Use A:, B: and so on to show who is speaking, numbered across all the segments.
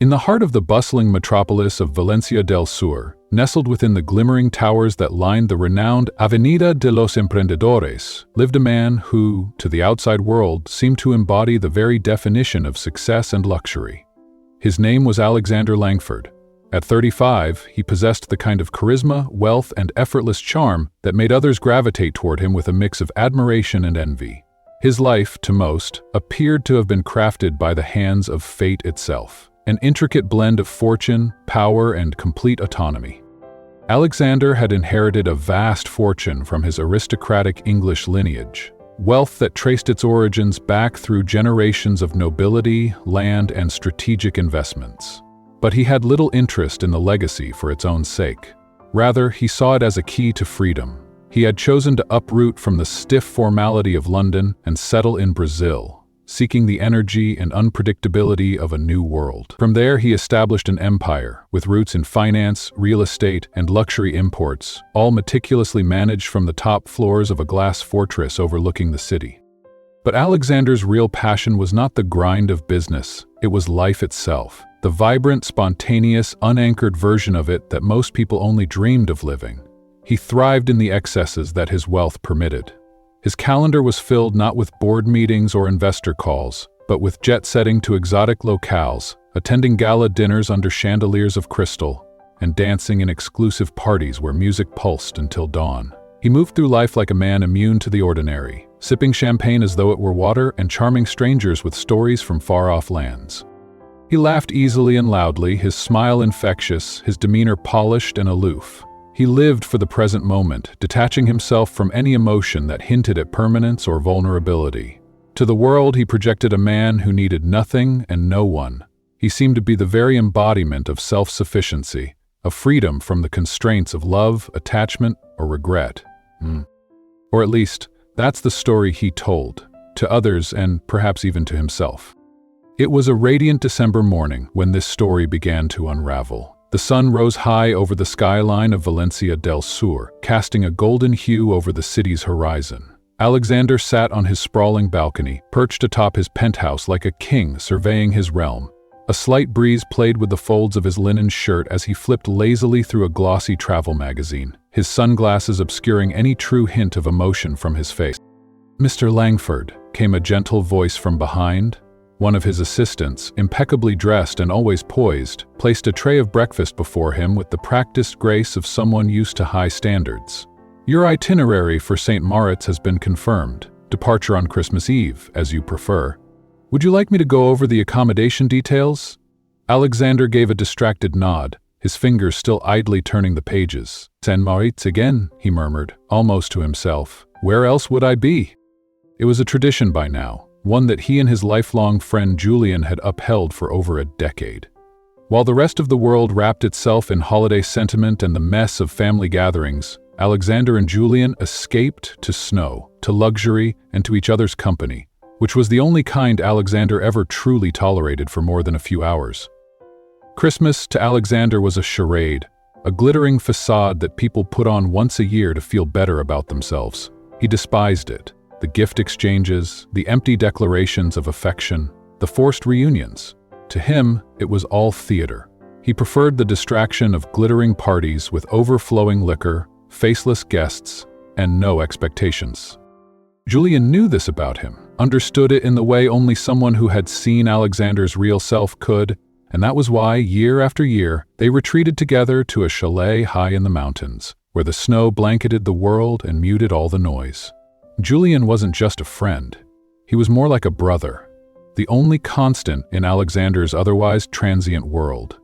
A: In the heart of the bustling metropolis of Valencia del Sur, nestled within the glimmering towers that lined the renowned Avenida de los Emprendedores, lived a man who, to the outside world, seemed to embody the very definition of success and luxury. His name was Alexander Langford. At 35, he possessed the kind of charisma, wealth, and effortless charm that made others gravitate toward him with a mix of admiration and envy. His life, to most, appeared to have been crafted by the hands of fate itself. An intricate blend of fortune, power, and complete autonomy. Alexander had inherited a vast fortune from his aristocratic English lineage, wealth that traced its origins back through generations of nobility, land, and strategic investments. But he had little interest in the legacy for its own sake. Rather, he saw it as a key to freedom. He had chosen to uproot from the stiff formality of London and settle in Brazil, seeking the energy and unpredictability of a new world. From there, he established an empire, with roots in finance, real estate, and luxury imports, all meticulously managed from the top floors of a glass fortress overlooking the city. But Alexander's real passion was not the grind of business, it was life itself, the vibrant, spontaneous, unanchored version of it that most people only dreamed of living. He thrived in the excesses that his wealth permitted. His calendar was filled not with board meetings or investor calls, but with jet-setting to exotic locales, attending gala dinners under chandeliers of crystal, and dancing in exclusive parties where music pulsed until dawn. He moved through life like a man immune to the ordinary, sipping champagne as though it were water and charming strangers with stories from far-off lands. He laughed easily and loudly, his smile infectious, his demeanor polished and aloof. He lived for the present moment, detaching himself from any emotion that hinted at permanence or vulnerability. To the world, he projected a man who needed nothing and no one. He seemed to be the very embodiment of self-sufficiency, of freedom from the constraints of love, attachment, or regret. Or at least, that's the story he told, to others and perhaps even to himself. It was a radiant December morning when this story began to unravel. The sun rose high over the skyline of Valencia del Sur, casting a golden hue over the city's horizon. Alexander sat on his sprawling balcony, perched atop his penthouse like a king surveying his realm. A slight breeze played with the folds of his linen shirt as he flipped lazily through a glossy travel magazine, his sunglasses obscuring any true hint of emotion from his face. "Mr. Langford," came a gentle voice from behind. One of his assistants, impeccably dressed and always poised, placed a tray of breakfast before him with the practiced grace of someone used to high standards. "Your itinerary for St. Moritz has been confirmed. Departure on Christmas Eve, as you prefer. Would you like me to go over the accommodation details?" Alexander gave a distracted nod, his fingers still idly turning the pages. "St. Moritz again," he murmured, almost to himself. "Where else would I be?" It was a tradition by now, one that he and his lifelong friend Julian had upheld for over a decade. While the rest of the world wrapped itself in holiday sentiment and the mess of family gatherings, Alexander and Julian escaped to snow, to luxury, and to each other's company, which was the only kind Alexander ever truly tolerated for more than a few hours. Christmas to Alexander was a charade, a glittering facade that people put on once a year to feel better about themselves. He despised it. The gift exchanges, the empty declarations of affection, the forced reunions. To him, it was all theater. He preferred the distraction of glittering parties with overflowing liquor, faceless guests, and no expectations. Julian knew this about him, understood it in the way only someone who had seen Alexander's real self could, and that was why, year after year, they retreated together to a chalet high in the mountains, where the snow blanketed the world and muted all the noise. Julian wasn't just a friend. He was more like a brother, the only constant in Alexander's otherwise transient world.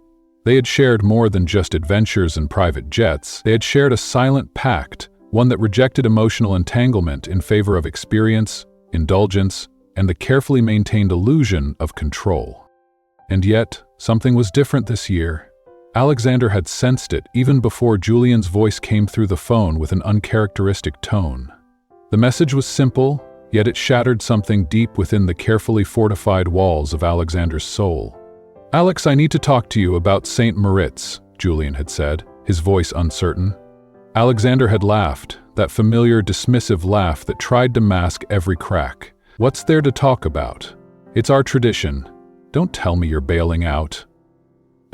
A: They had shared more than just adventures and private jets. They had shared a silent pact, one that rejected emotional entanglement in favor of experience, indulgence, and the carefully maintained illusion of control. And yet, something was different this year. Alexander had sensed it even before Julian's voice came through the phone with an uncharacteristic tone. The message was simple, yet it shattered something deep within the carefully fortified walls of Alexander's soul. "Alex, I need to talk to you about St. Moritz," Julian had said, his voice uncertain. Alexander had laughed, that familiar dismissive laugh that tried to mask every crack. "What's there to talk about? It's our tradition. Don't tell me you're bailing out."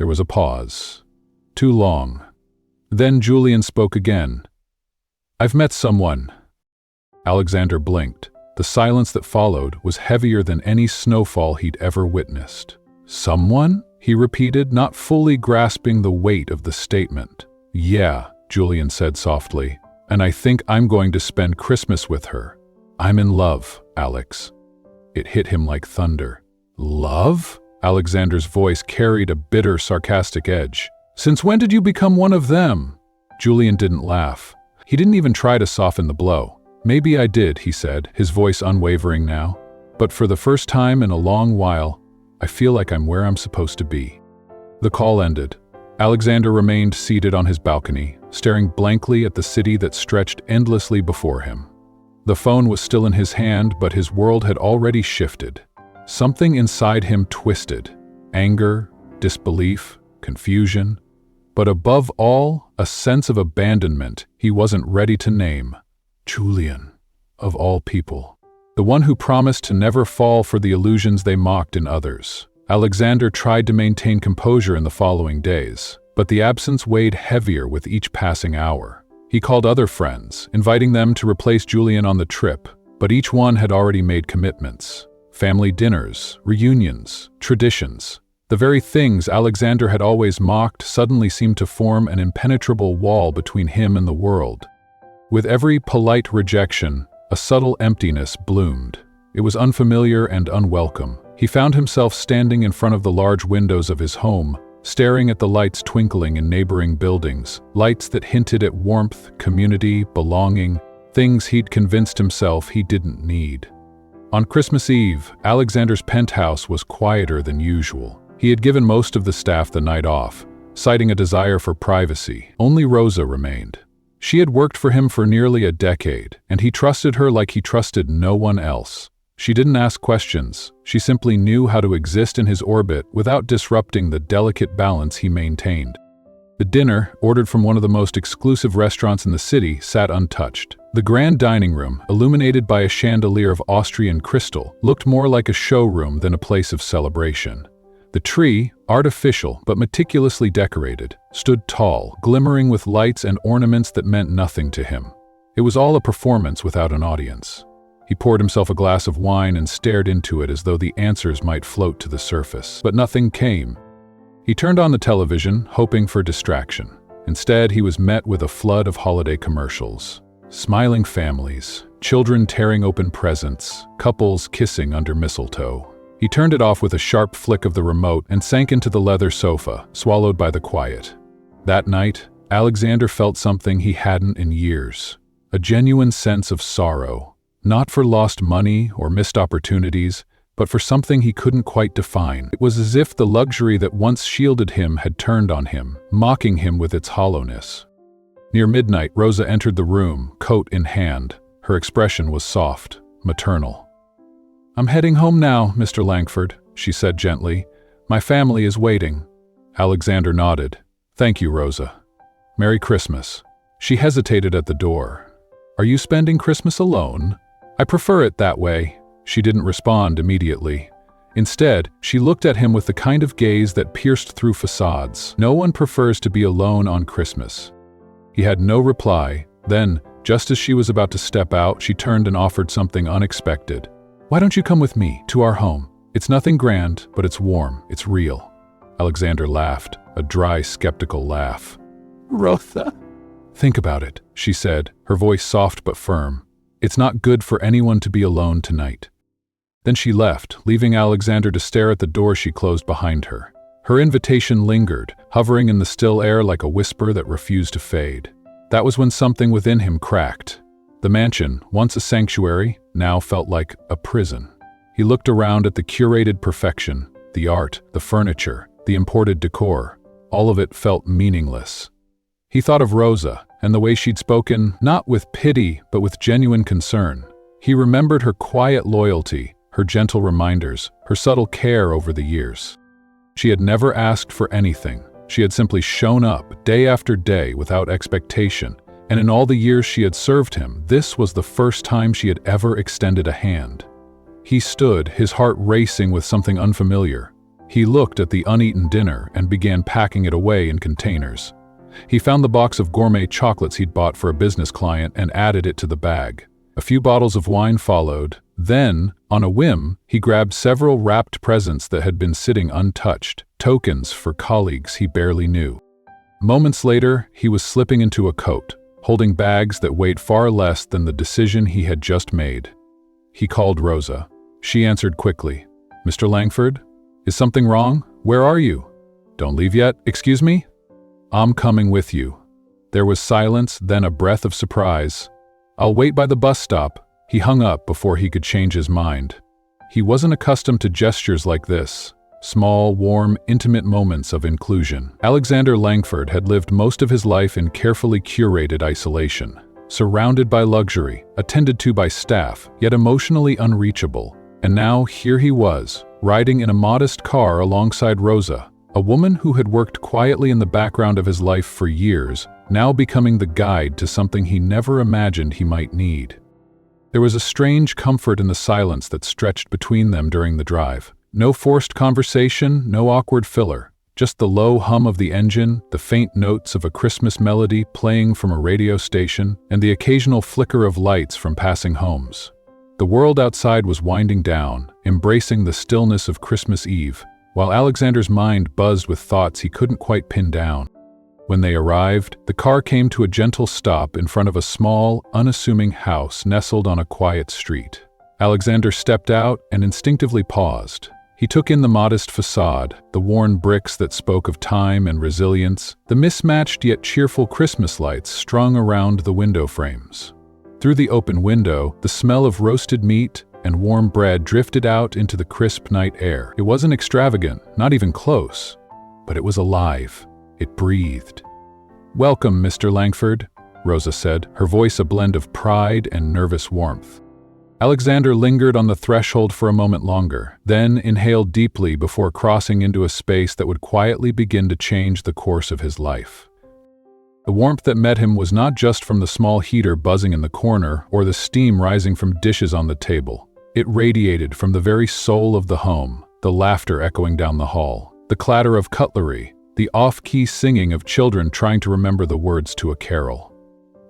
A: There was a pause. Too long. Then Julian spoke again. "I've met someone." Alexander blinked. The silence that followed was heavier than any snowfall he'd ever witnessed. "Someone?" he repeated, not fully grasping the weight of the statement. "Yeah," Julian said softly, "and I think I'm going to spend Christmas with her. I'm in love, Alex." It hit him like thunder. "Love?" Alexander's voice carried a bitter, sarcastic edge. "Since when did you become one of them?" Julian didn't laugh. He didn't even try to soften the blow. "Maybe I did," he said, his voice unwavering now. "But for the first time in a long while, I feel like I'm where I'm supposed to be." The call ended. Alexander remained seated on his balcony, staring blankly at the city that stretched endlessly before him. The phone was still in his hand, but his world had already shifted. Something inside him twisted. Anger, disbelief, confusion. But above all, a sense of abandonment he wasn't ready to name. Julian, of all people. The one who promised to never fall for the illusions they mocked in others. Alexander tried to maintain composure in the following days, but the absence weighed heavier with each passing hour. He called other friends, inviting them to replace Julian on the trip, but each one had already made commitments. Family dinners, reunions, traditions. The very things Alexander had always mocked suddenly seemed to form an impenetrable wall between him and the world. With every polite rejection, a subtle emptiness bloomed. It was unfamiliar and unwelcome. He found himself standing in front of the large windows of his home, staring at the lights twinkling in neighboring buildings, lights that hinted at warmth, community, belonging, things he'd convinced himself he didn't need. On Christmas Eve, Alexander's penthouse was quieter than usual. He had given most of the staff the night off, citing a desire for privacy. Only Rosa remained. She had worked for him for nearly a decade, and he trusted her like he trusted no one else. She didn't ask questions. She simply knew how to exist in his orbit without disrupting the delicate balance he maintained. The dinner, ordered from one of the most exclusive restaurants in the city, sat untouched. The grand dining room, illuminated by a chandelier of Austrian crystal, looked more like a showroom than a place of celebration. The tree, artificial but meticulously decorated, stood tall, glimmering with lights and ornaments that meant nothing to him. It was all a performance without an audience. He poured himself a glass of wine and stared into it as though the answers might float to the surface, but nothing came. He turned on the television, hoping for distraction. Instead, he was met with a flood of holiday commercials. Smiling families, children tearing open presents, couples kissing under mistletoe. He turned it off with a sharp flick of the remote and sank into the leather sofa, swallowed by the quiet. That night, Alexander felt something he hadn't in years. A genuine sense of sorrow. Not for lost money or missed opportunities, but for something he couldn't quite define. It was as if the luxury that once shielded him had turned on him, mocking him with its hollowness. Near midnight, Rosa entered the room, coat in hand. Her expression was soft, maternal. "I'm heading home now, Mr. Langford," she said gently. "My family is waiting." Alexander nodded. "Thank you, Rosa. Merry Christmas." She hesitated at the door. "Are you spending Christmas alone?" "I prefer it that way." She didn't respond immediately. Instead, she looked at him with the kind of gaze that pierced through facades. No one prefers to be alone on Christmas. He had no reply. Then, just as she was about to step out, she turned and offered something unexpected. "Why don't you come with me, to our home? It's nothing grand, but it's warm, it's real." Alexander laughed, a dry, skeptical laugh. "Rosa?" "Think about it," she said, her voice soft but firm. "It's not good for anyone to be alone tonight." Then she left, leaving Alexander to stare at the door she closed behind her. Her invitation lingered, hovering in the still air like a whisper that refused to fade. That was when something within him cracked. The mansion, once a sanctuary, now felt like a prison. He looked around at the curated perfection, the art, the furniture, the imported decor. All of it felt meaningless. He thought of Rosa, and the way she'd spoken, not with pity, but with genuine concern. He remembered her quiet loyalty, her gentle reminders, her subtle care over the years. She had never asked for anything. She had simply shown up, day after day, without expectation. And in all the years she had served him, this was the first time she had ever extended a hand. He stood, his heart racing with something unfamiliar. He looked at the uneaten dinner and began packing it away in containers. He found the box of gourmet chocolates he'd bought for a business client and added it to the bag. A few bottles of wine followed. Then, on a whim, he grabbed several wrapped presents that had been sitting untouched, tokens for colleagues he barely knew. Moments later, he was slipping into a coat, holding bags that weighed far less than the decision he had just made. He called Rosa. She answered quickly. "Mr. Langford? Is something wrong? Where are you?" "Don't leave yet. Excuse me?" "I'm coming with you." There was silence, then a breath of surprise. "I'll wait by the bus stop." He hung up before he could change his mind. He wasn't accustomed to gestures like this. Small, warm, intimate moments of inclusion. Alexander Langford had lived most of his life in carefully curated isolation, surrounded by luxury, attended to by staff, yet emotionally unreachable. And now here he was, riding in a modest car alongside Rosa, a woman who had worked quietly in the background of his life for years, now becoming the guide to something he never imagined he might need. There was a strange comfort in the silence that stretched between them during the drive. No forced conversation, no awkward filler, just the low hum of the engine, the faint notes of a Christmas melody playing from a radio station, and the occasional flicker of lights from passing homes. The world outside was winding down, embracing the stillness of Christmas Eve, while Alexander's mind buzzed with thoughts he couldn't quite pin down. When they arrived, the car came to a gentle stop in front of a small, unassuming house nestled on a quiet street. Alexander stepped out and instinctively paused. He took in the modest facade, the worn bricks that spoke of time and resilience, the mismatched yet cheerful Christmas lights strung around the window frames. Through the open window, the smell of roasted meat and warm bread drifted out into the crisp night air. It wasn't extravagant, not even close, but it was alive. It breathed. "Welcome, Mr. Langford," Rosa said, her voice a blend of pride and nervous warmth. Alexander lingered on the threshold for a moment longer, then inhaled deeply before crossing into a space that would quietly begin to change the course of his life. The warmth that met him was not just from the small heater buzzing in the corner or the steam rising from dishes on the table. It radiated from the very soul of the home, the laughter echoing down the hall, the clatter of cutlery, the off-key singing of children trying to remember the words to a carol.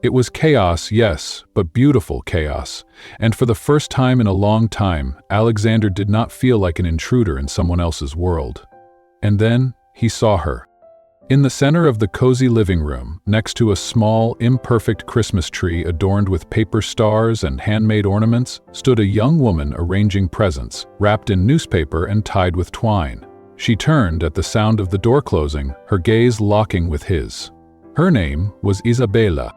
A: It was chaos, yes, but beautiful chaos, and for the first time in a long time, Alexander did not feel like an intruder in someone else's world. And then, he saw her. In the center of the cozy living room, next to a small, imperfect Christmas tree adorned with paper stars and handmade ornaments, stood a young woman arranging presents, wrapped in newspaper and tied with twine. She turned at the sound of the door closing, her gaze locking with his. Her name was Isabela.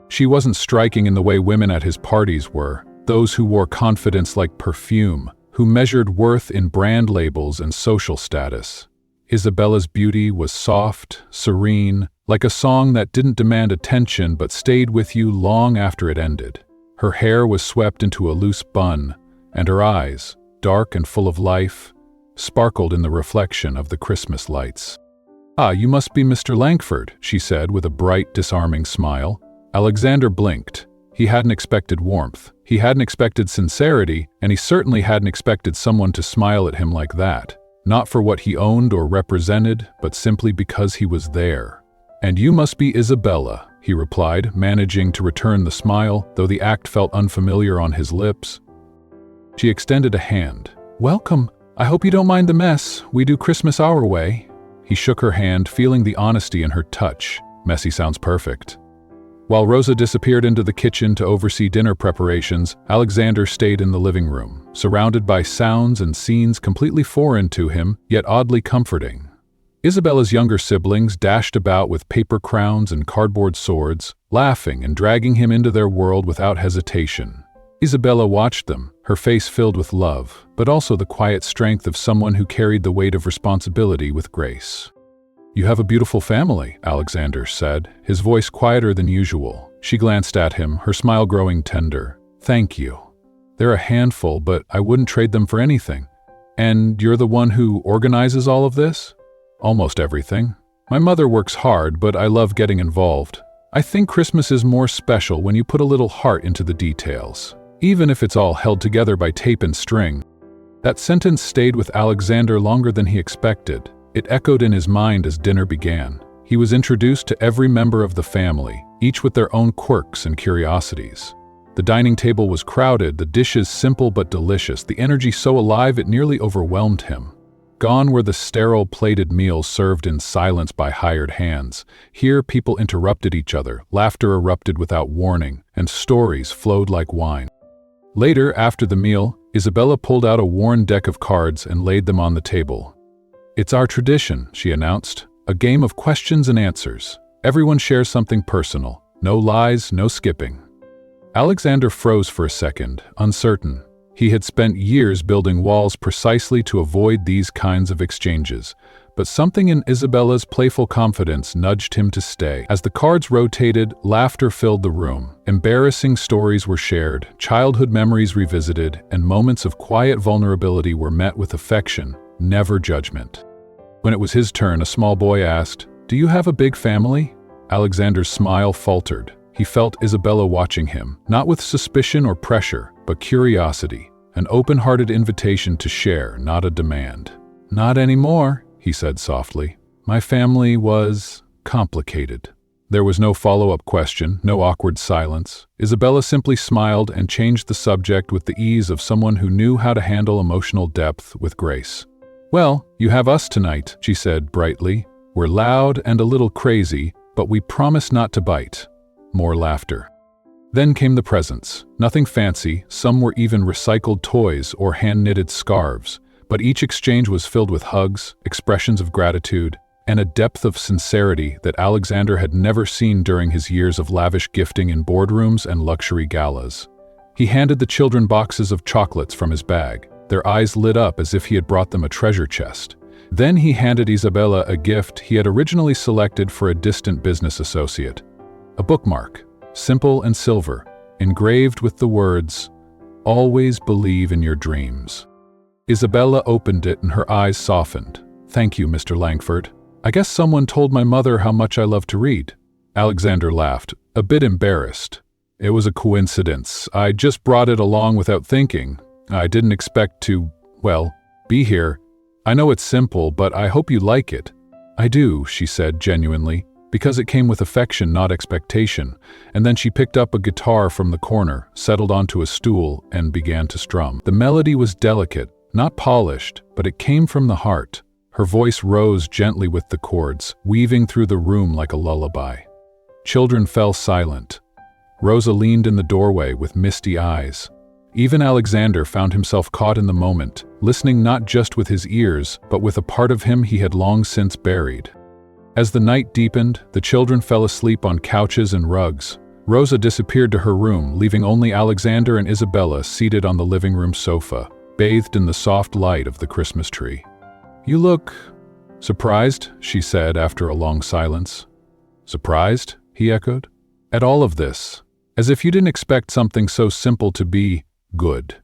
A: She wasn't striking in the way women at his parties were, those who wore confidence like perfume, who measured worth in brand labels and social status. Isabela's beauty was soft, serene, like a song that didn't demand attention but stayed with you long after it ended. Her hair was swept into a loose bun, and her eyes, dark and full of life, sparkled in the reflection of the Christmas lights. "Ah, you must be Mr. Langford," she said with a bright, disarming smile. Alexander blinked. He hadn't expected warmth. He hadn't expected sincerity, and he certainly hadn't expected someone to smile at him like that. Not for what he owned or represented, but simply because he was there. "And you must be Isabela," he replied, managing to return the smile, though the act felt unfamiliar on his lips. She extended a hand. "Welcome. I hope you don't mind the mess. We do Christmas our way." He shook her hand, feeling the honesty in her touch. Messy sounds perfect. While Rosa disappeared into the kitchen to oversee dinner preparations, Alexander stayed in the living room, surrounded by sounds and scenes completely foreign to him, yet oddly comforting. Isabela's younger siblings dashed about with paper crowns and cardboard swords, laughing and dragging him into their world without hesitation. Isabela watched them, her face filled with love, but also the quiet strength of someone who carried the weight of responsibility with grace. "You have a beautiful family," Alexander said, his voice quieter than usual. She glanced at him, her smile growing tender. "Thank you. They're a handful, but I wouldn't trade them for anything. And you're the one who organizes all of this?" "Almost everything. My mother works hard, but I love getting involved. I think Christmas is more special when you put a little heart into the details, even if it's all held together by tape and string." That sentence stayed with Alexander longer than he expected. It echoed in his mind as dinner began. He was introduced to every member of the family, each with their own quirks and curiosities. The dining table was crowded, the dishes simple but delicious, the energy so alive it nearly overwhelmed him. Gone were the sterile plated meals served in silence by hired hands. Here people interrupted each other, laughter erupted without warning, and stories flowed like wine. Later, after the meal, Isabela pulled out a worn deck of cards and laid them on the table. "It's our tradition," she announced, "a game of questions and answers. Everyone shares something personal. No lies, no skipping." Alexander froze for a second, uncertain. He had spent years building walls precisely to avoid these kinds of exchanges, but something in Isabela's playful confidence nudged him to stay. As the cards rotated, laughter filled the room. Embarrassing stories were shared, childhood memories revisited, and moments of quiet vulnerability were met with affection, never judgment. When it was his turn, a small boy asked, "Do you have a big family?" Alexander's smile faltered. He felt Isabela watching him, not with suspicion or pressure, but curiosity, an open-hearted invitation to share, not a demand. "Not anymore," he said softly. "My family was complicated." There was no follow-up question, no awkward silence. Isabela simply smiled and changed the subject with the ease of someone who knew how to handle emotional depth with grace. "Well, you have us tonight," she said brightly. "We're loud and a little crazy, but we promise not to bite." More laughter. Then came the presents. Nothing fancy, some were even recycled toys or hand-knitted scarves, but each exchange was filled with hugs, expressions of gratitude, and a depth of sincerity that Alexander had never seen during his years of lavish gifting in boardrooms and luxury galas. He handed the children boxes of chocolates from his bag. Their eyes lit up as if he had brought them a treasure chest. Then he handed Isabela a gift he had originally selected for a distant business associate. A bookmark, simple and silver, engraved with the words, "Always believe in your dreams." Isabela opened it and her eyes softened. "Thank you, Mr. Langford. I guess someone told my mother how much I love to read." Alexander laughed, a bit embarrassed. "It was a coincidence. I just brought it along without thinking. I didn't expect to, well, be here. I know it's simple, but I hope you like it." "I do," she said genuinely, because it came with affection, not expectation, and then she picked up a guitar from the corner, settled onto a stool, and began to strum. The melody was delicate, not polished, but it came from the heart. Her voice rose gently with the chords, weaving through the room like a lullaby. Children fell silent. Rosa leaned in the doorway with misty eyes. Even Alexander found himself caught in the moment, listening not just with his ears, but with a part of him he had long since buried. As the night deepened, the children fell asleep on couches and rugs. Rosa disappeared to her room, leaving only Alexander and Isabela seated on the living room sofa, bathed in the soft light of the Christmas tree. "You look surprised," she said after a long silence. "Surprised?" he echoed. "At all of this, as if you didn't expect something so simple to be good."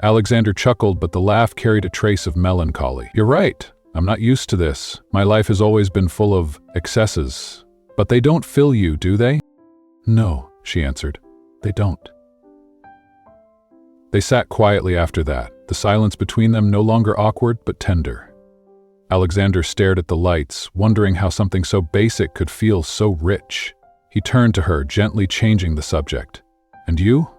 A: Alexander chuckled, but the laugh carried a trace of melancholy. "You're right. I'm not used to this. My life has always been full of excesses. But they don't fill you, do they?" "No," she answered. "They don't." They sat quietly after that, the silence between them no longer awkward but tender. Alexander stared at the lights, wondering how something so basic could feel so rich. He turned to her, gently changing the subject. "And you?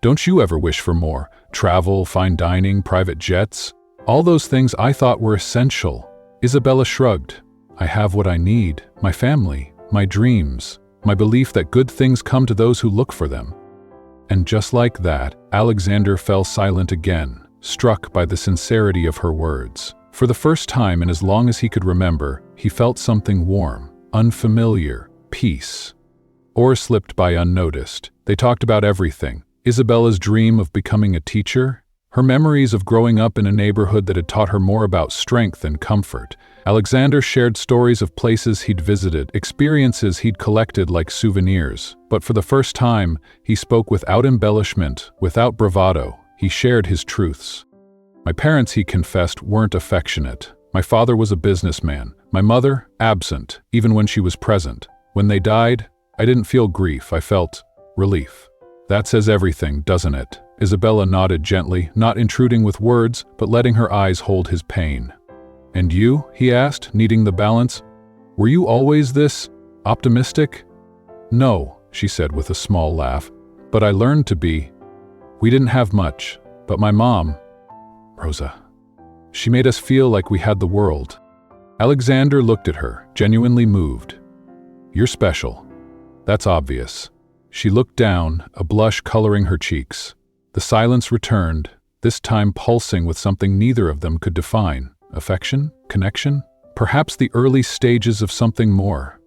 A: Don't you ever wish for more? Travel, fine dining, private jets? All those things I thought were essential." Isabela shrugged. "I have what I need, my family, my dreams, my belief that good things come to those who look for them." And just like that, Alexander fell silent again, struck by the sincerity of her words. For the first time in as long as he could remember, he felt something warm, unfamiliar, peace. Hours slipped by unnoticed. They talked about everything. Isabela's dream of becoming a teacher, her memories of growing up in a neighborhood that had taught her more about strength and comfort. Alexander shared stories of places he'd visited, experiences he'd collected like souvenirs. But for the first time, he spoke without embellishment, without bravado. He shared his truths. "My parents," he confessed, "weren't affectionate. My father was a businessman. My mother, absent, even when she was present. When they died, I didn't feel grief, I felt relief." "That says everything, doesn't it?" Isabela nodded gently, not intruding with words, but letting her eyes hold his pain. "And you?" he asked, needing the balance. "Were you always this optimistic?" "No," she said with a small laugh, "but I learned to be. We didn't have much, but my mom, Rosa, she made us feel like we had the world." Alexander looked at her, genuinely moved. "You're special. That's obvious." She looked down, a blush coloring her cheeks. The silence returned, this time pulsing with something neither of them could define. Affection? Connection? Perhaps the early stages of something more.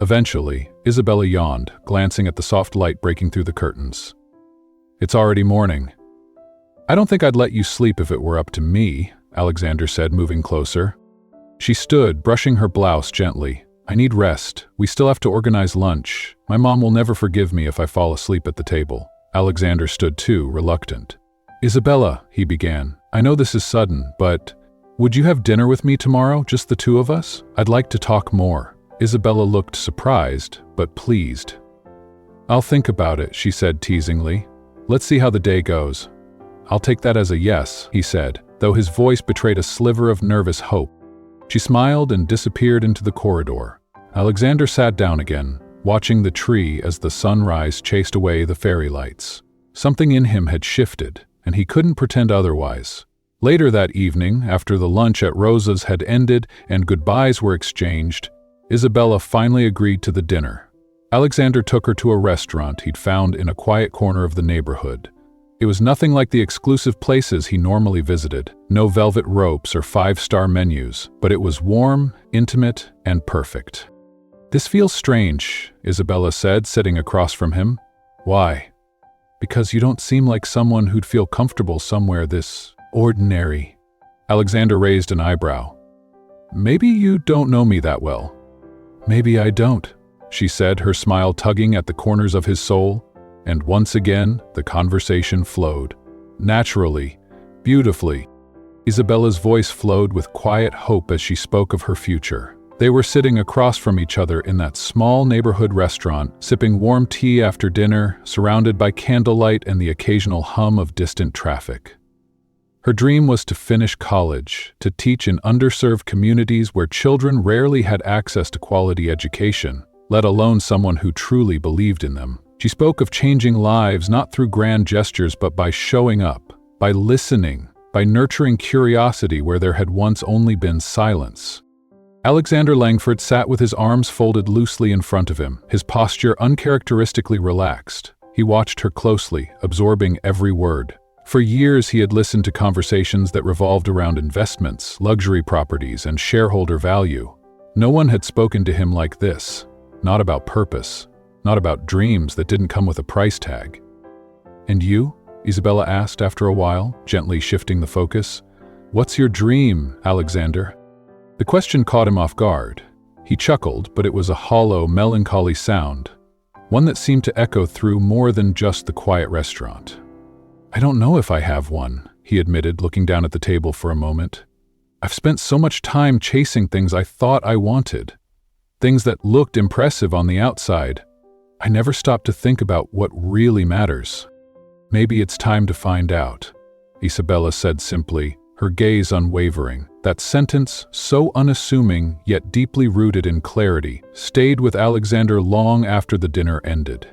A: Eventually, Isabela yawned, glancing at the soft light breaking through the curtains. "It's already morning." "I don't think I'd let you sleep if it were up to me," Alexander said, moving closer. She stood, brushing her blouse gently. "I need rest. We still have to organize lunch. My mom will never forgive me if I fall asleep at the table." Alexander stood too, reluctant. "Isabela," he began, "I know this is sudden, but would you have dinner with me tomorrow, just the two of us? I'd like to talk more." Isabela looked surprised, but pleased. "I'll think about it," she said teasingly. "Let's see how the day goes." "I'll take that as a yes," he said, though his voice betrayed a sliver of nervous hope. She smiled and disappeared into the corridor. Alexander sat down again, watching the tree as the sunrise chased away the fairy lights. Something in him had shifted, and he couldn't pretend otherwise. Later that evening, after the lunch at Rosa's had ended and goodbyes were exchanged, Isabela finally agreed to the dinner. Alexander took her to a restaurant he'd found in a quiet corner of the neighborhood. It was nothing like the exclusive places he normally visited, no velvet ropes or five-star menus, but it was warm, intimate, and perfect. "This feels strange," Isabela said, sitting across from him. "Why?" "Because you don't seem like someone who'd feel comfortable somewhere this ordinary." Alexander raised an eyebrow. "Maybe you don't know me that well." "Maybe I don't," she said, her smile tugging at the corners of his soul. And once again, the conversation flowed. Naturally, beautifully. Isabela's voice flowed with quiet hope as she spoke of her future. They were sitting across from each other in that small neighborhood restaurant, sipping warm tea after dinner, surrounded by candlelight and the occasional hum of distant traffic. Her dream was to finish college, to teach in underserved communities where children rarely had access to quality education, let alone someone who truly believed in them. She spoke of changing lives not through grand gestures but by showing up, by listening, by nurturing curiosity where there had once only been silence. Alexander Langford sat with his arms folded loosely in front of him, his posture uncharacteristically relaxed. He watched her closely, absorbing every word. For years he had listened to conversations that revolved around investments, luxury properties, and shareholder value. No one had spoken to him like this. Not about purpose. Not about dreams that didn't come with a price tag. "And you?" Isabela asked after a while, gently shifting the focus. "What's your dream, Alexander?" The question caught him off guard. He chuckled, but it was a hollow, melancholy sound, one that seemed to echo through more than just the quiet restaurant. "I don't know if I have one," he admitted, looking down at the table for a moment. "I've spent so much time chasing things I thought I wanted, things that looked impressive on the outside. I never stopped to think about what really matters. Maybe it's time to find out," Isabela said simply, her gaze unwavering. That sentence, so unassuming yet deeply rooted in clarity, stayed with Alexander long after the dinner ended.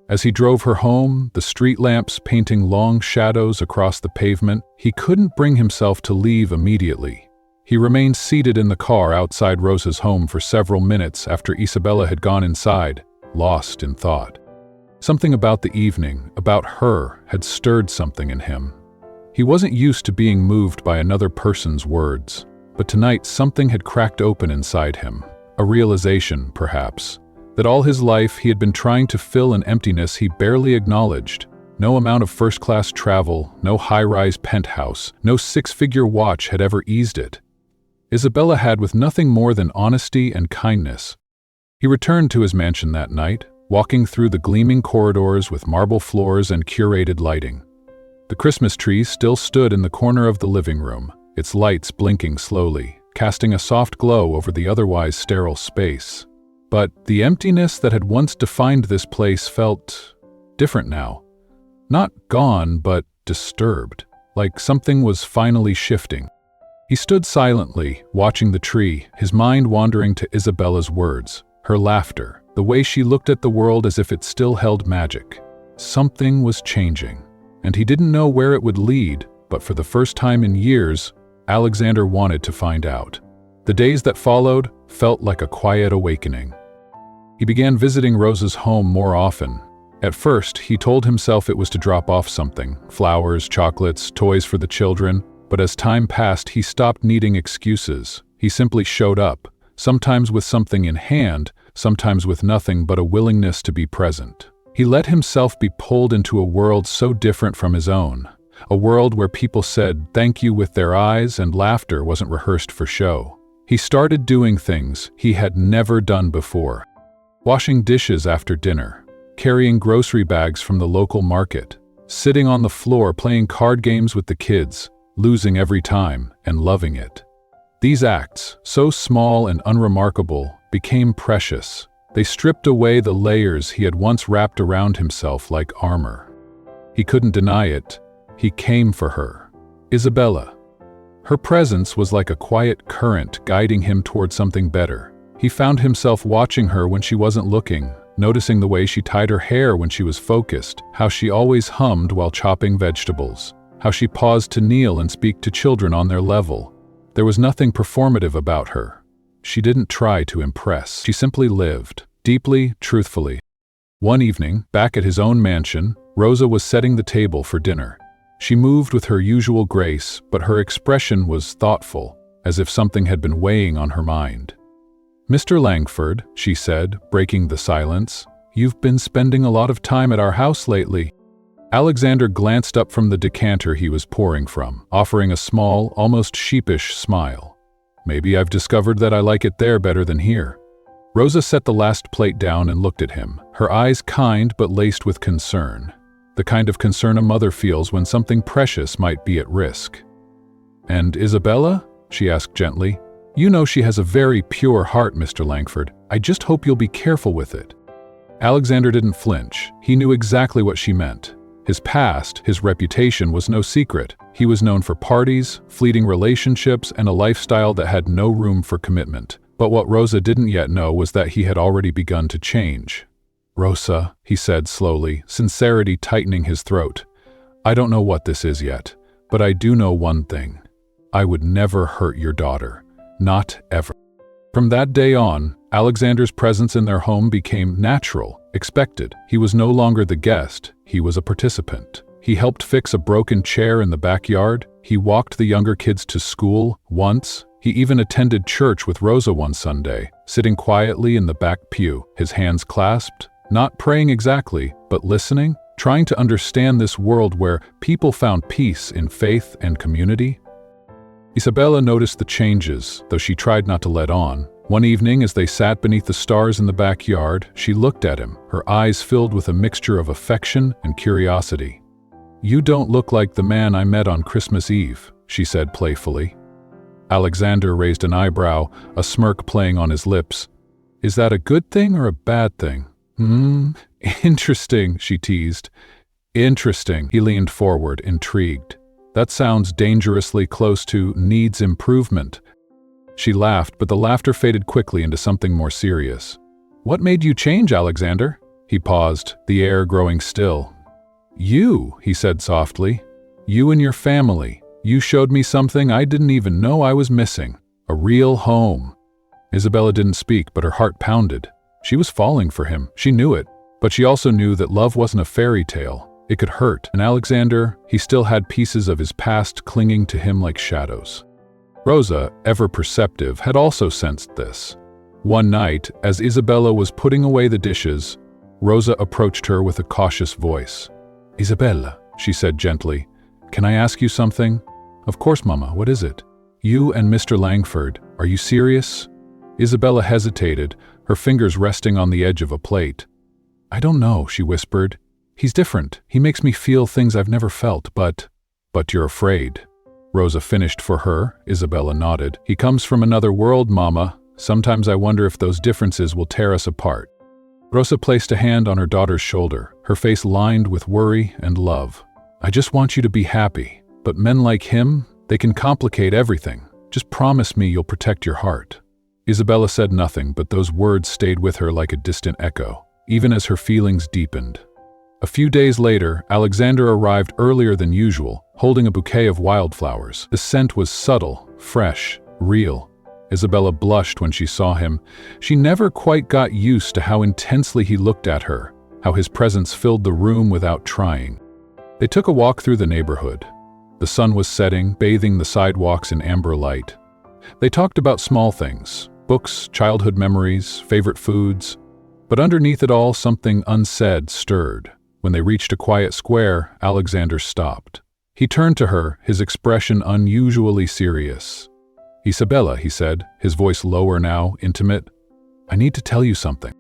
A: As he drove her home, the street lamps painting long shadows across the pavement, he couldn't bring himself to leave immediately. He remained seated in the car outside Rosa's home for several minutes after Isabela had gone inside, lost in thought. Something about the evening, about her, had stirred something in him. He wasn't used to being moved by another person's words, but tonight something had cracked open inside him, a realization, perhaps, that all his life he had been trying to fill an emptiness he barely acknowledged. No amount of first-class travel, no high-rise penthouse, no six-figure watch had ever eased it. Isabela had with nothing more than honesty and kindness. He returned to his mansion that night, walking through the gleaming corridors with marble floors and curated lighting. The Christmas tree still stood in the corner of the living room, its lights blinking slowly, casting a soft glow over the otherwise sterile space. But the emptiness that had once defined this place felt different now. Not gone, but disturbed, like something was finally shifting. He stood silently, watching the tree, his mind wandering to Isabela's words, her laughter, the way she looked at the world as if it still held magic. Something was changing, and he didn't know where it would lead, but for the first time in years, Alexander wanted to find out. The days that followed felt like a quiet awakening. He began visiting Rosa's home more often. At first, he told himself it was to drop off something, flowers, chocolates, toys for the children, but as time passed, he stopped needing excuses. He simply showed up, sometimes with something in hand, sometimes with nothing but a willingness to be present. He let himself be pulled into a world so different from his own, a world where people said thank you with their eyes and laughter wasn't rehearsed for show. He started doing things he had never done before. Washing dishes after dinner, carrying grocery bags from the local market, sitting on the floor playing card games with the kids, losing every time and loving it. These acts, so small and unremarkable, became precious. They stripped away the layers he had once wrapped around himself like armor. He couldn't deny it. He came for her. Isabela. Her presence was like a quiet current guiding him toward something better. He found himself watching her when she wasn't looking, noticing the way she tied her hair when she was focused, how she always hummed while chopping vegetables, how she paused to kneel and speak to children on their level. There was nothing performative about her. She didn't try to impress. She simply lived, deeply, truthfully. One evening, back at his own mansion, Rosa was setting the table for dinner. She moved with her usual grace, but her expression was thoughtful, as if something had been weighing on her mind. "Mr. Langford," she said, breaking the silence, "you've been spending a lot of time at our house lately." Alexander glanced up from the decanter he was pouring from, offering a small, almost sheepish smile. "Maybe I've discovered that I like it there better than here." Rosa set the last plate down and looked at him, her eyes kind but laced with concern. The kind of concern a mother feels when something precious might be at risk. "And Isabela?" she asked gently. "You know she has a very pure heart, Mr. Langford. I just hope you'll be careful with it." Alexander didn't flinch. He knew exactly what she meant. His past, his reputation was no secret. He was known for parties, fleeting relationships, and a lifestyle that had no room for commitment. But what Rosa didn't yet know was that he had already begun to change. "Rosa," he said slowly, sincerity tightening his throat, "I don't know what this is yet, but I do know one thing. I would never hurt your daughter. Not ever." From that day on, Alexander's presence in their home became natural, expected. He was no longer the guest, he was a participant. He helped fix a broken chair in the backyard. He walked the younger kids to school once. He even attended church with Rosa one Sunday, sitting quietly in the back pew, his hands clasped, not praying exactly, but listening, trying to understand this world where people found peace in faith and community. Isabela noticed the changes, though she tried not to let on. One evening, as they sat beneath the stars in the backyard, she looked at him, her eyes filled with a mixture of affection and curiosity. "You don't look like the man I met on Christmas Eve," she said playfully. Alexander raised an eyebrow, a smirk playing on his lips. "Is that a good thing or a bad thing?" Interesting," she teased. "Interesting." He leaned forward, intrigued. "That sounds dangerously close to needs improvement." She laughed, but the laughter faded quickly into something more serious. "What made you change, Alexander?" He paused, the air growing still. "You," he said softly. "You and your family. You showed me something I didn't even know I was missing. A real home." Isabela didn't speak, but her heart pounded. She was falling for him. She knew it. But she also knew that love wasn't a fairy tale. It could hurt, and Alexander, he still had pieces of his past clinging to him like shadows. Rosa, ever perceptive, had also sensed this. One night, as Isabela was putting away the dishes, Rosa approached her with a cautious voice. "Isabela," she said gently, "can I ask you something?" "Of course, Mama, what is it?" "You and Mr. Langford, are you serious?" Isabela hesitated, her fingers resting on the edge of a plate. "I don't know," she whispered. "He's different. He makes me feel things I've never felt, but you're afraid." Rosa finished for her. Isabela nodded. "He comes from another world, Mama. Sometimes I wonder if those differences will tear us apart." Rosa placed a hand on her daughter's shoulder, her face lined with worry and love. I just want you to be happy. But men like him, they can complicate everything. Just promise me you'll protect your heart." Isabela said nothing, but those words stayed with her like a distant echo, even as her feelings deepened. A few days later, Alexander arrived earlier than usual, holding a bouquet of wildflowers. The scent was subtle, fresh, real. Isabela blushed when she saw him. She never quite got used to how intensely he looked at her, how his presence filled the room without trying. They took a walk through the neighborhood. The sun was setting, bathing the sidewalks in amber light. They talked about small things, books, childhood memories, favorite foods. But underneath it all, something unsaid stirred. When they reached a quiet square, Alexander stopped. He turned to her, his expression unusually serious. "Isabela," he said, his voice lower now, intimate. "I need to tell you something."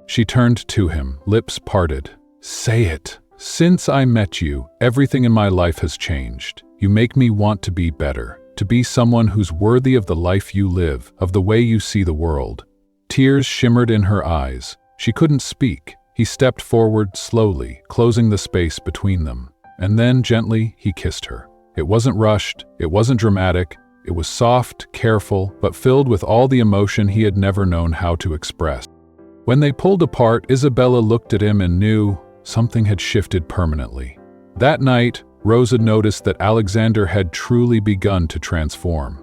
A: She turned to him, lips parted. "Say it. Since I met you, everything in my life has changed. You make me want to be better, to be someone who's worthy of the life you live, of the way you see the world." Tears shimmered in her eyes. She couldn't speak. He stepped forward slowly, closing the space between them. And then, gently, he kissed her. It wasn't rushed, it wasn't dramatic. It was soft, careful, but filled with all the emotion he had never known how to express. When they pulled apart, Isabela looked at him and knew something had shifted permanently. That night, Rosa noticed that Alexander had truly begun to transform.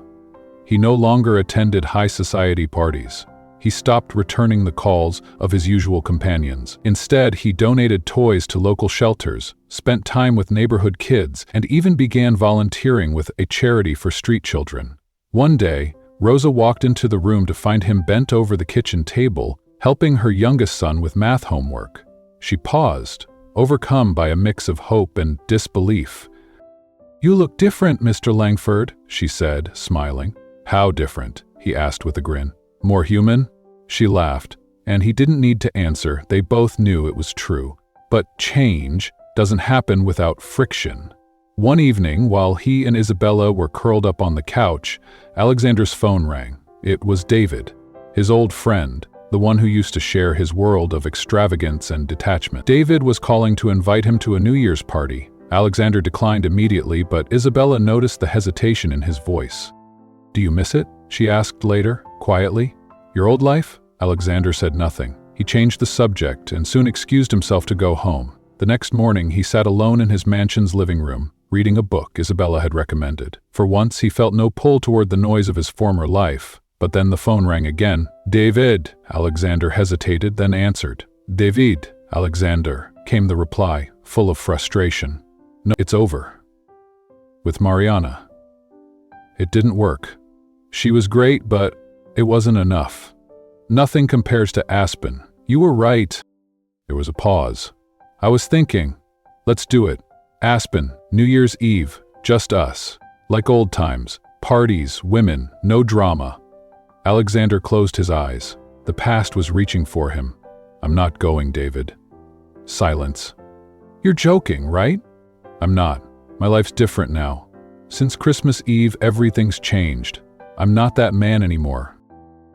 A: He no longer attended high society parties. He stopped returning the calls of his usual companions. Instead, he donated toys to local shelters, spent time with neighborhood kids, and even began volunteering with a charity for street children. One day, Rosa walked into the room to find him bent over the kitchen table, helping her youngest son with math homework. She paused, overcome by a mix of hope and disbelief. "You look different, Mr. Langford," she said, smiling. "How different?" he asked with a grin. "More human?" She laughed, and he didn't need to answer. They both knew it was true. But change doesn't happen without friction. One evening, while he and Isabela were curled up on the couch, Alexander's phone rang. It was David, his old friend, the one who used to share his world of extravagance and detachment. David was calling to invite him to a New Year's party. Alexander declined immediately, but Isabela noticed the hesitation in his voice. "Do you miss it?" she asked later, quietly. "Your old life?" Alexander said nothing. He changed the subject and soon excused himself to go home. The next morning, he sat alone in his mansion's living room, reading a book Isabela had recommended. For once, he felt no pull toward the noise of his former life. But then the phone rang again. "David," Alexander hesitated, then answered. "David," Alexander, came the reply, full of frustration. "No, it's over. With Mariana. It didn't work. She was great, but it wasn't enough. Nothing compares to Aspen. You were right." There was a pause. "I was thinking, let's do it. Aspen, New Year's Eve, just us. Like old times. Parties, women, no drama." Alexander closed his eyes. The past was reaching for him. "I'm not going, David." Silence. "You're joking, right?" "I'm not. My life's different now. Since Christmas Eve, everything's changed. I'm not that man anymore."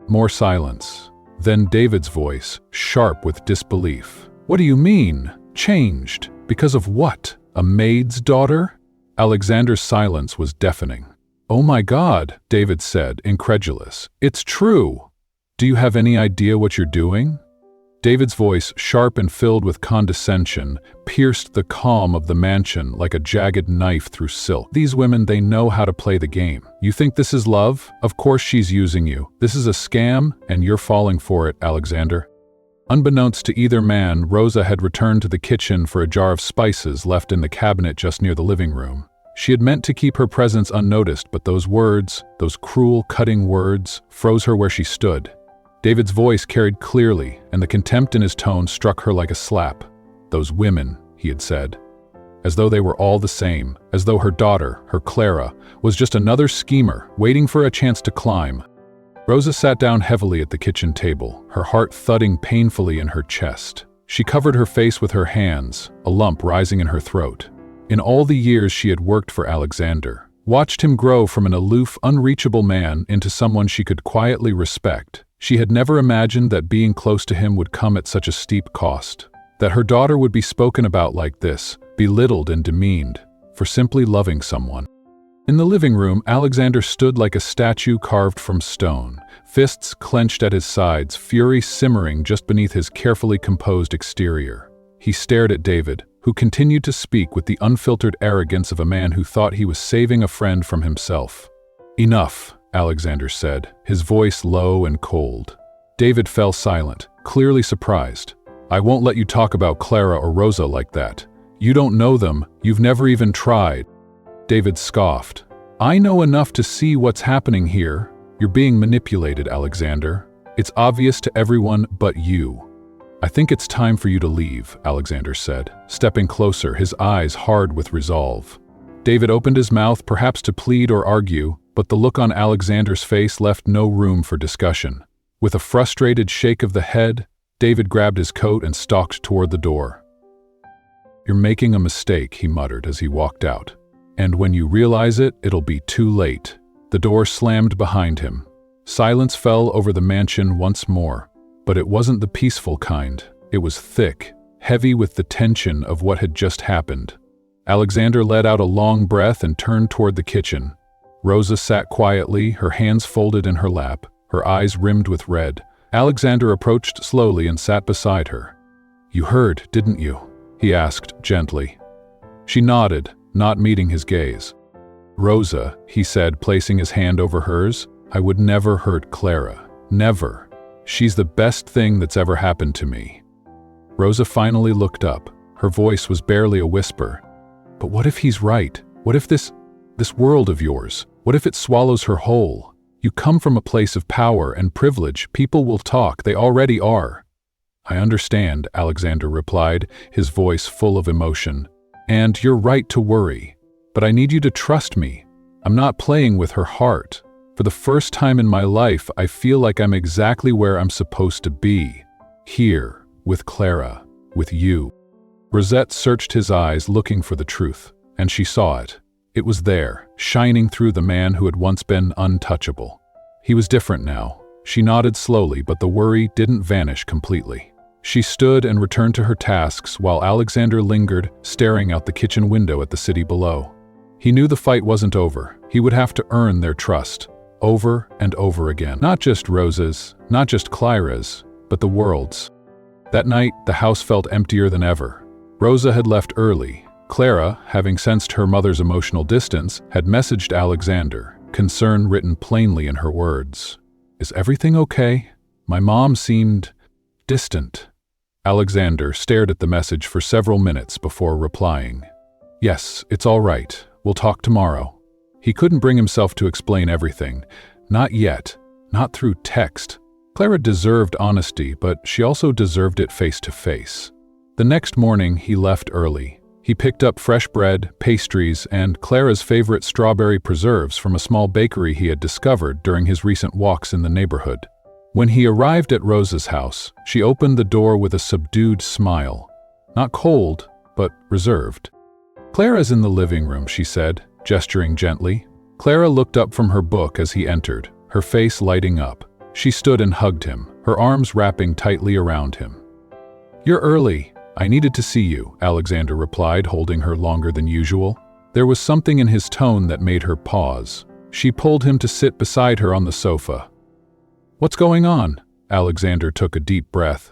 A: More silence. Then David's voice, sharp with disbelief. "What do you mean? Changed? Because of what? A maid's daughter?" Alexander's silence was deafening. "Oh my God," David said, incredulous. "It's true. Do you have any idea what you're doing?" David's voice, sharp and filled with condescension, pierced the calm of the mansion like a jagged knife through silk. "These women, they know how to play the game. You think this is love? Of course she's using you. This is a scam, and you're falling for it, Alexander." Unbeknownst to either man, Rosa had returned to the kitchen for a jar of spices left in the cabinet just near the living room. She had meant to keep her presence unnoticed, but those words, those cruel, cutting words, froze her where she stood. David's voice carried clearly, and the contempt in his tone struck her like a slap. "Those women," he had said. As though they were all the same, as though her daughter, her Clara, was just another schemer, waiting for a chance to climb. Rosa sat down heavily at the kitchen table, her heart thudding painfully in her chest. She covered her face with her hands, a lump rising in her throat. In all the years she had worked for Alexander, watched him grow from an aloof, unreachable man into someone she could quietly respect, she had never imagined that being close to him would come at such a steep cost. That her daughter would be spoken about like this, belittled and demeaned. for simply loving someone. In the living room, Alexander stood like a statue carved from stone, fists clenched at his sides, fury simmering just beneath his carefully composed exterior. He stared at David, who continued to speak with the unfiltered arrogance of a man who thought he was saving a friend from himself. "Enough," Alexander said, his voice low and cold. David fell silent, clearly surprised. "I won't let you talk about Clara or Rosa like that. You don't know them, you've never even tried." David scoffed. "I know enough to see what's happening here. You're being manipulated, Alexander. It's obvious to everyone but you." "I think it's time for you to leave," Alexander said, stepping closer, his eyes hard with resolve. David opened his mouth, perhaps to plead or argue, but the look on Alexander's face left no room for discussion. With a frustrated shake of the head, David grabbed his coat and stalked toward the door. "You're making a mistake," he muttered as he walked out. "And when you realize it, it'll be too late." The door slammed behind him. Silence fell over the mansion once more, but it wasn't the peaceful kind. It was thick, heavy with the tension of what had just happened. Alexander let out a long breath and turned toward the kitchen. Rosa sat quietly, her hands folded in her lap, her eyes rimmed with red. Alexander approached slowly and sat beside her. "You heard, didn't you?" he asked gently. She nodded, not meeting his gaze. "Rosa," he said, placing his hand over hers, "I would never hurt Clara. Never. She's the best thing that's ever happened to me." Rosa finally looked up. Her voice was barely a whisper. "But what if he's right? What if this world of yours, what if it swallows her whole? You come from a place of power and privilege. People will talk. They already are." "I understand," Alexander replied, his voice full of emotion. "And you're right to worry. But I need you to trust me. I'm not playing with her heart. For the first time in my life, I feel like I'm exactly where I'm supposed to be. Here, with Clara, with you." Rosette searched his eyes, looking for the truth, and she saw it. It was there, shining through the man who had once been untouchable. He was different now. She nodded slowly, but the worry didn't vanish completely. She stood and returned to her tasks while Alexander lingered, staring out the kitchen window at the city below. He knew the fight wasn't over. He would have to earn their trust, over and over again. Not just Rosa's, not just Clara's, but the world's. That night, the house felt emptier than ever. Rosa had left early. Clara, having sensed her mother's emotional distance, had messaged Alexander, concern written plainly in her words. "Is everything okay? My mom seemed distant." Alexander stared at the message for several minutes before replying. "Yes, it's all right. We'll talk tomorrow." He couldn't bring himself to explain everything. Not yet. Not through text. Clara deserved honesty, but she also deserved it face to face. The next morning, he left early. He picked up fresh bread, pastries, and Clara's favorite strawberry preserves from a small bakery he had discovered during his recent walks in the neighborhood. When he arrived at Rosa's house, she opened the door with a subdued smile. Not cold, but reserved. "Clara's in the living room," she said, gesturing gently. Clara looked up from her book as he entered, her face lighting up. She stood and hugged him, her arms wrapping tightly around him. "You're early. I needed to see you," Alexander replied, holding her longer than usual. There was something in his tone that made her pause. She pulled him to sit beside her on the sofa. "What's going on?" Alexander took a deep breath.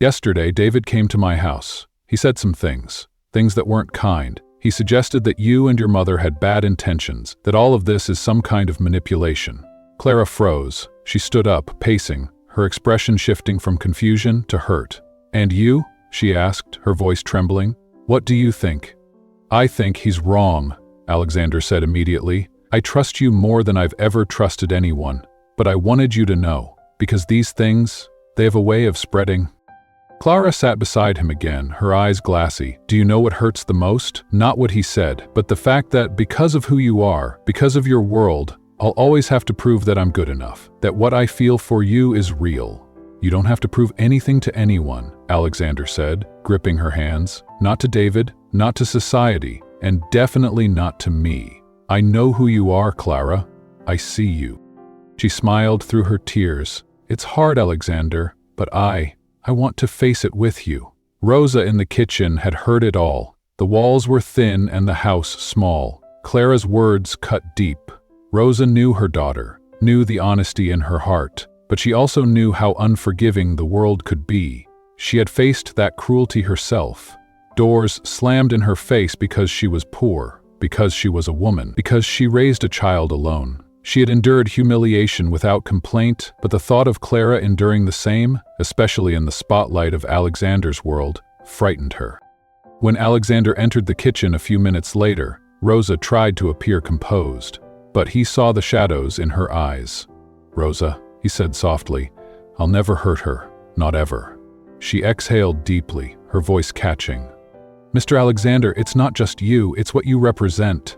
A: "Yesterday, David came to my house. He said some things that weren't kind. He suggested that you and your mother had bad intentions, that all of this is some kind of manipulation." Clara froze. She stood up, pacing, her expression shifting from confusion to hurt. "And you?" she asked, her voice trembling. "What do you think?" "I think he's wrong," Alexander said immediately. "I trust you more than I've ever trusted anyone. But I wanted you to know, because these things, they have a way of spreading." Clara sat beside him again, her eyes glassy. "Do you know what hurts the most? Not what he said, but the fact that because of who you are, because of your world, I'll always have to prove that I'm good enough, that what I feel for you is real." "You don't have to prove anything to anyone," Alexander said, gripping her hands. "Not to David, not to society, and definitely not to me. I know who you are, Clara. I see you." She smiled through her tears. "It's hard, Alexander, but I want to face it with you." Rosa in the kitchen had heard it all. The walls were thin and the house small. Clara's words cut deep. Rosa knew her daughter, knew the honesty in her heart, but she also knew how unforgiving the world could be. She had faced that cruelty herself. Doors slammed in her face because she was poor, because she was a woman, because she raised a child alone. She had endured humiliation without complaint, but the thought of Clara enduring the same, especially in the spotlight of Alexander's world, frightened her. When Alexander entered the kitchen a few minutes later, Rosa tried to appear composed, but he saw the shadows in her eyes. "Rosa," he said softly, "I'll never hurt her, not ever." She exhaled deeply, her voice catching. "Mr. Alexander, it's not just you, it's what you represent.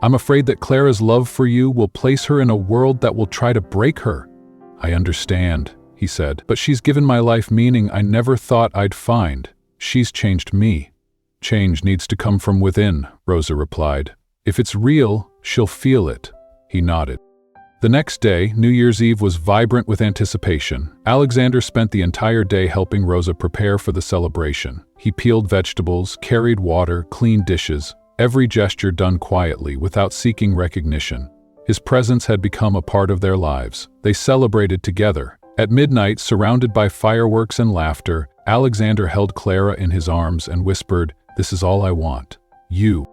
A: I'm afraid that Clara's love for you will place her in a world that will try to break her." "I understand," he said, "but she's given my life meaning I never thought I'd find. She's changed me." "Change needs to come from within," Rosa replied. "If it's real, she'll feel it." He nodded. The next day, New Year's Eve, was vibrant with anticipation. Alexander spent the entire day helping Rosa prepare for the celebration. He peeled vegetables, carried water, cleaned dishes, every gesture done quietly, without seeking recognition. His presence had become a part of their lives. They celebrated together. At midnight, surrounded by fireworks and laughter, Alexander held Clara in his arms and whispered, "This is all I want. You."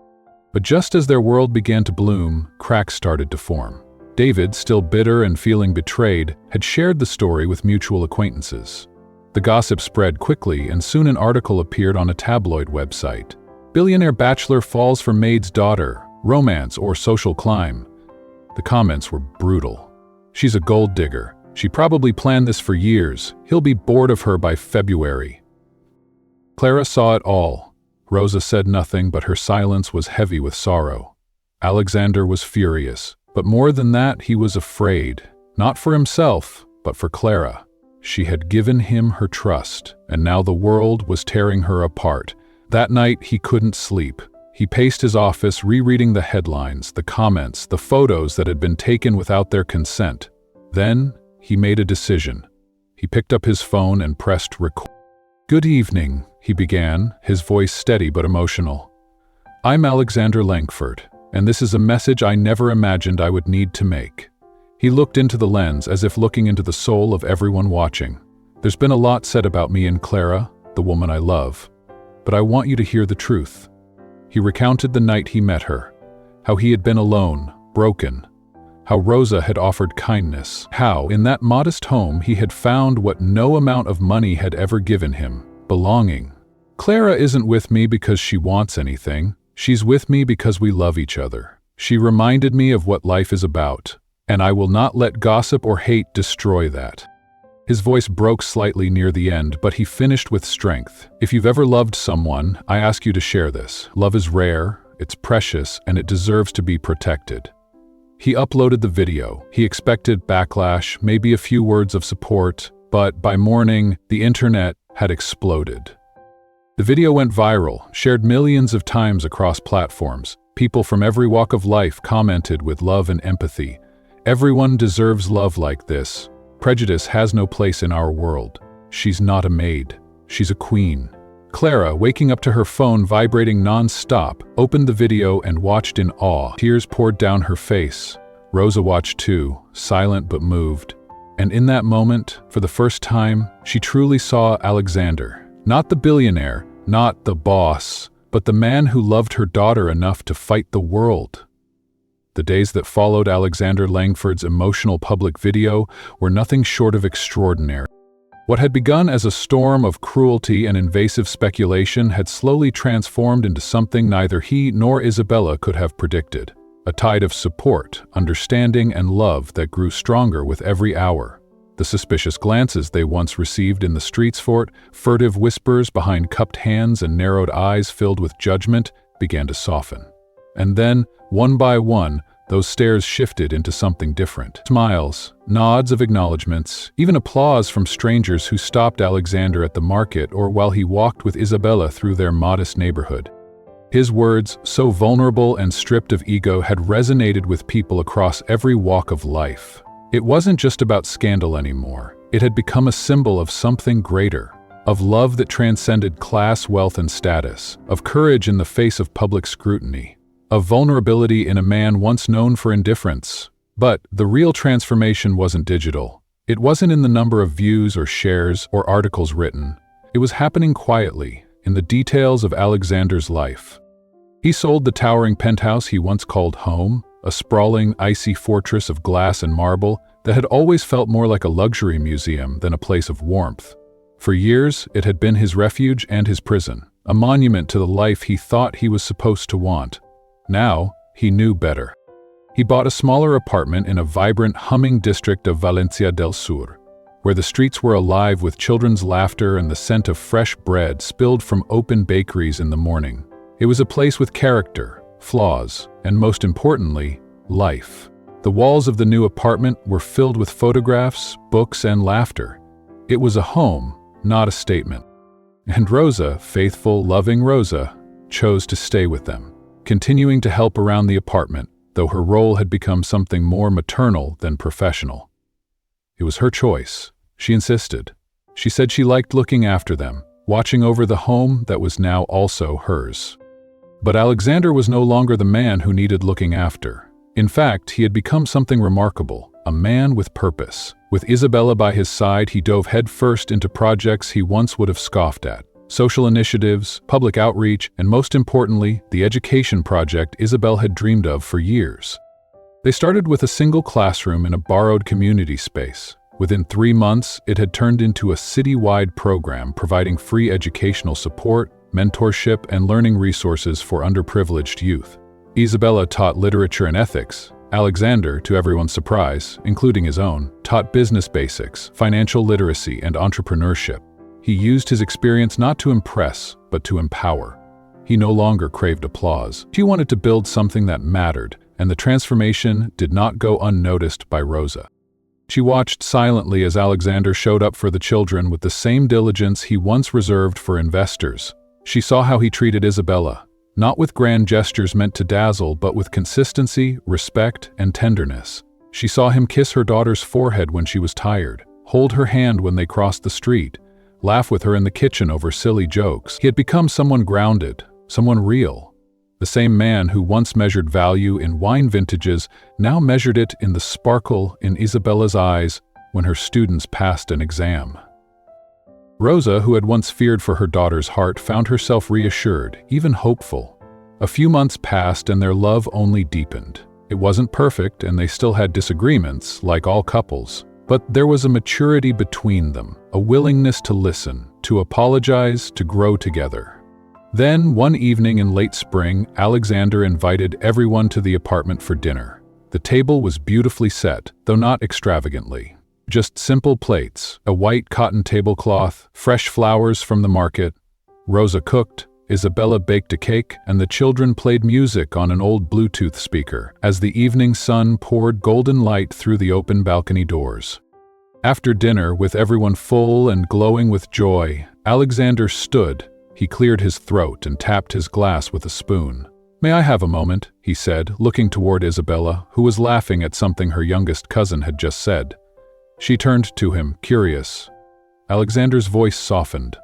A: But just as their world began to bloom, cracks started to form. David, still bitter and feeling betrayed, had shared the story with mutual acquaintances. The gossip spread quickly, and soon an article appeared on a tabloid website. "Billionaire bachelor falls for Maid's daughter, romance or social climb." The comments were brutal. "She's a gold digger. She probably planned this for years. He'll be bored of her by February." Clara saw it all. Rosa said nothing, but her silence was heavy with sorrow. Alexander was furious, but more than that, he was afraid. Not for himself, but for Clara. She had given him her trust, and now the world was tearing her apart. That night, he couldn't sleep. He paced his office, rereading the headlines, the comments, the photos that had been taken without their consent. Then, he made a decision. He picked up his phone and pressed record. "Good evening," he began, his voice steady but emotional. "I'm Alexander Langford, and this is a message I never imagined I would need to make." He looked into the lens as if looking into the soul of everyone watching. "There's been a lot said about me and Clara, the woman I love, but I want you to hear the truth." He recounted the night he met her, how he had been alone, broken, how Rosa had offered kindness, how, in that modest home, he had found what no amount of money had ever given him: belonging. "Clara isn't with me because she wants anything. She's with me because we love each other. She reminded me of what life is about, and I will not let gossip or hate destroy that." His voice broke slightly near the end, but he finished with strength. "If you've ever loved someone, I ask you to share this. Love is rare, it's precious, and it deserves to be protected." He uploaded the video. He expected backlash, maybe a few words of support, but by morning, the internet had exploded. The video went viral, shared millions of times across platforms. People from every walk of life commented with love and empathy. "Everyone deserves love like this. Prejudice has no place in our world. She's not a maid. She's a queen." Clara, waking up to her phone vibrating non-stop, opened the video and watched in awe. Tears poured down her face. Rosa watched too, silent but moved. And in that moment, for the first time, she truly saw Alexander. Not the billionaire, not the boss, but the man who loved her daughter enough to fight the world. The days that followed Alexander Langford's emotional public video were nothing short of extraordinary. What had begun as a storm of cruelty and invasive speculation had slowly transformed into something neither he nor Isabela could have predicted. A tide of support, understanding, and love that grew stronger with every hour. The suspicious glances they once received in the streets, furtive whispers behind cupped hands and narrowed eyes filled with judgment, began to soften. And then, one by one, those stares shifted into something different. Smiles, nods of acknowledgments, even applause from strangers who stopped Alexander at the market or while he walked with Isabela through their modest neighborhood. His words, so vulnerable and stripped of ego, had resonated with people across every walk of life. It wasn't just about scandal anymore. It had become a symbol of something greater. of love that transcended class, wealth, and status, of courage in the face of public scrutiny, of vulnerability in a man once known for indifference. But the real transformation wasn't digital. It wasn't in the number of views or shares or articles written. It was happening quietly, in the details of Alexander's life. He sold the towering penthouse he once called home, a sprawling, icy fortress of glass and marble that had always felt more like a luxury museum than a place of warmth. For years, it had been his refuge and his prison, a monument to the life he thought he was supposed to want. Now, he knew better. He bought a smaller apartment in a vibrant, humming district of Valencia del Sur, where the streets were alive with children's laughter and the scent of fresh bread spilled from open bakeries in the morning. It was a place with character, flaws, and most importantly, life. The walls of the new apartment were filled with photographs, books, and laughter. It was a home, not a statement. And Rosa, faithful, loving Rosa, chose to stay with them, continuing to help around the apartment, though her role had become something more maternal than professional. It was her choice. She insisted. She said she liked looking after them, watching over the home that was now also hers. But Alexander was no longer the man who needed looking after. In fact, he had become something remarkable, a man with purpose. With Isabela by his side, he dove headfirst into projects he once would have scoffed at. Social initiatives, public outreach, and most importantly, the education project Isabel had dreamed of for years. They started with a single classroom in a borrowed community space. Within 3 months, it had turned into a city-wide program providing free educational support, mentorship, and learning resources for underprivileged youth. Isabela taught literature and ethics. Alexander, to everyone's surprise, including his own, taught business basics, financial literacy, and entrepreneurship. He used his experience not to impress, but to empower. He no longer craved applause. He wanted to build something that mattered, and the transformation did not go unnoticed by Rosa. She watched silently as Alexander showed up for the children with the same diligence he once reserved for investors. She saw how he treated Isabela, not with grand gestures meant to dazzle, but with consistency, respect, and tenderness. She saw him kiss her daughter's forehead when she was tired, hold her hand when they crossed the street, laugh with her in the kitchen over silly jokes. He had become someone grounded, someone real. The same man who once measured value in wine vintages now measured it in the sparkle in Isabela's eyes when her students passed an exam. Rosa, who had once feared for her daughter's heart, found herself reassured, even hopeful. A few months passed and their love only deepened. It wasn't perfect and they still had disagreements, like all couples. But there was a maturity between them, a willingness to listen, to apologize, to grow together. Then, one evening in late spring, Alexander invited everyone to the apartment for dinner. The table was beautifully set, though not extravagantly. Just simple plates, a white cotton tablecloth, fresh flowers from the market. Rosa cooked, Isabela baked a cake, and the children played music on an old Bluetooth speaker as the evening sun poured golden light through the open balcony doors. After dinner, with everyone full and glowing with joy, Alexander stood. He cleared his throat and tapped his glass with a spoon. "May I have a moment?" he said, looking toward Isabela, who was laughing at something her youngest cousin had just said. She turned to him, curious. Alexander's voice softened.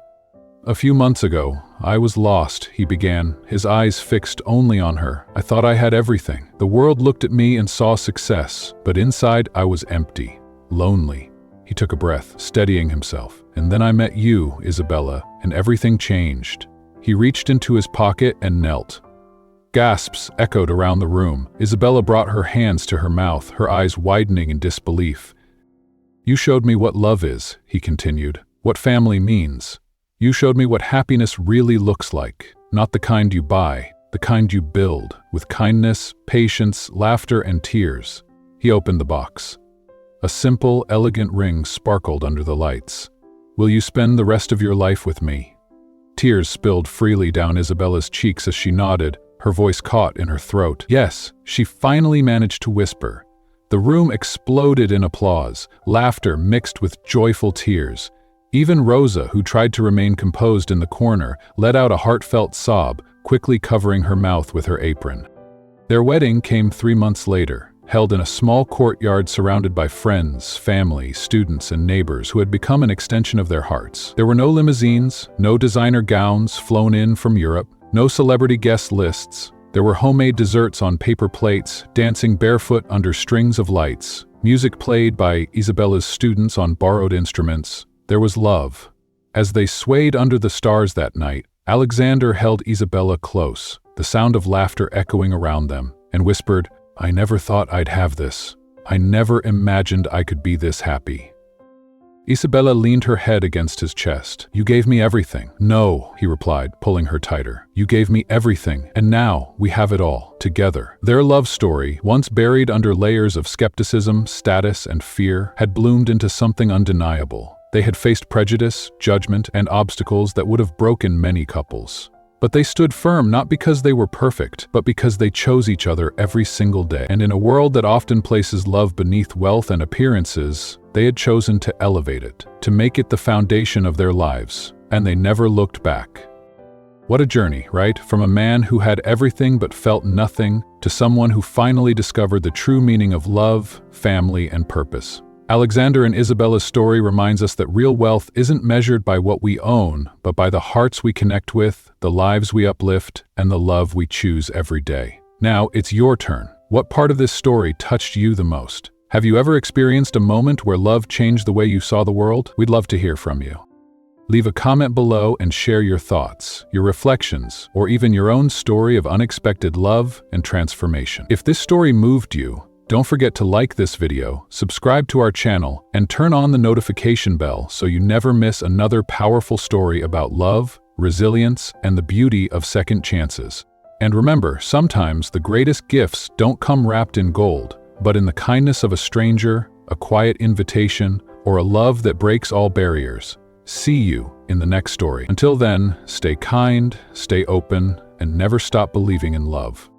A: "A few months ago, I was lost," he began, his eyes fixed only on her. "I thought I had everything. The world looked at me and saw success, but inside I was empty, lonely." He took a breath, steadying himself. "And then I met you, Isabela, and everything changed." He reached into his pocket and knelt. Gasps echoed around the room. Isabela brought her hands to her mouth, her eyes widening in disbelief. "You showed me what love is," he continued, "what family means. You showed me what happiness really looks like, not the kind you buy, the kind you build, with kindness, patience, laughter, and tears." He opened the box. A simple, elegant ring sparkled under the lights. "Will you spend the rest of your life with me?" Tears spilled freely down Isabela's cheeks as she nodded, her voice caught in her throat. "Yes," she finally managed to whisper. The room exploded in applause, laughter mixed with joyful tears. Even Rosa, who tried to remain composed in the corner, let out a heartfelt sob, quickly covering her mouth with her apron. Their wedding came 3 months later, held in a small courtyard surrounded by friends, family, students, and neighbors who had become an extension of their hearts. There were no limousines, no designer gowns flown in from Europe, no celebrity guest lists. There were homemade desserts on paper plates, dancing barefoot under strings of lights, music played by Isabela's students on borrowed instruments. There was love. As they swayed under the stars that night, Alexander held Isabela close, the sound of laughter echoing around them, and whispered, "I never thought I'd have this. I never imagined I could be this happy." Isabela leaned her head against his chest. "You gave me everything." "No," he replied, pulling her tighter. "You gave me everything, and now we have it all, together." Their love story, once buried under layers of skepticism, status, and fear, had bloomed into something undeniable. They had faced prejudice, judgment, and obstacles that would have broken many couples. But they stood firm not because they were perfect, but because they chose each other every single day. And in a world that often places love beneath wealth and appearances, they had chosen to elevate it, to make it the foundation of their lives, and they never looked back. What a journey, right? From a man who had everything but felt nothing, to someone who finally discovered the true meaning of love, family, and purpose. Alexander and Isabela's story reminds us that real wealth isn't measured by what we own, but by the hearts we connect with, the lives we uplift, and the love we choose every day. Now, it's your turn. What part of this story touched you the most? Have you ever experienced a moment where love changed the way you saw the world? We'd love to hear from you. Leave a comment below and share your thoughts, your reflections, or even your own story of unexpected love and transformation. If this story moved you, don't forget to like this video, subscribe to our channel, and turn on the notification bell so you never miss another powerful story about love, resilience, and the beauty of second chances. And remember, sometimes the greatest gifts don't come wrapped in gold, but in the kindness of a stranger, a quiet invitation, or a love that breaks all barriers. See you in the next story. Until then, stay kind, stay open, and never stop believing in love.